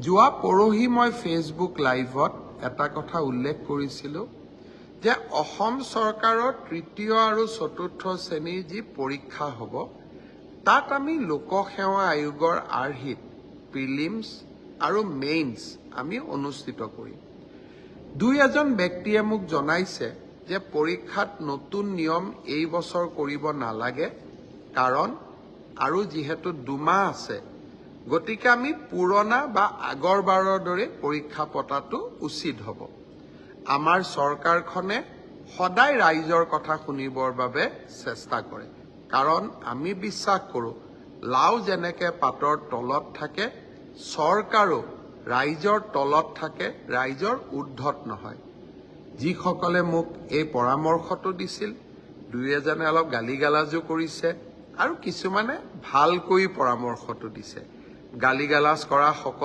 যোৱা পৰহি মই ফেচবুক লাইভত এটা কথা উল্লেখ কৰিছিলোঁ যে অসম চৰকাৰৰ তৃতীয় আৰু চতুৰ্থ শ্ৰেণীৰ যি পৰীক্ষা হ'ব তাত আমি লোকসেৱা আয়োগৰ আৰ্হিত প্ৰিলিমছ আৰু মেইনছ আমি অনুষ্ঠিত কৰিম। দুই এজন ব্যক্তিয়ে মোক জনাইছে যে পৰীক্ষাত নতুন নিয়ম এই বছৰ কৰিব নালাগে, কাৰণ আৰু যিহেতু 2 মাহ আছে, গতিকে আমি পুৰণা বা আগৰবাৰৰ দৰে পৰীক্ষা পতাটো উচিত হ'ব। আমাৰ চৰকাৰখনে সদায় ৰাইজৰ কথা শুনিবৰ বাবে চেষ্টা কৰে, কাৰণ আমি বিশ্বাস কৰোঁ লাও যেনেকৈ পাতৰ তলত থাকে, চৰকাৰো ৰাইজৰ তলত থাকে, ৰাইজৰ ঊৰ্ধ্বত নহয়। যিসকলে মোক এই পৰামৰ্শটো দিছিল, দুই এজনে অলপ গালিগালাজো কৰিছে আৰু কিছুমানে ভালকৈ পৰামৰ্শটো দিছে। গালিগালাজ কৰা সকল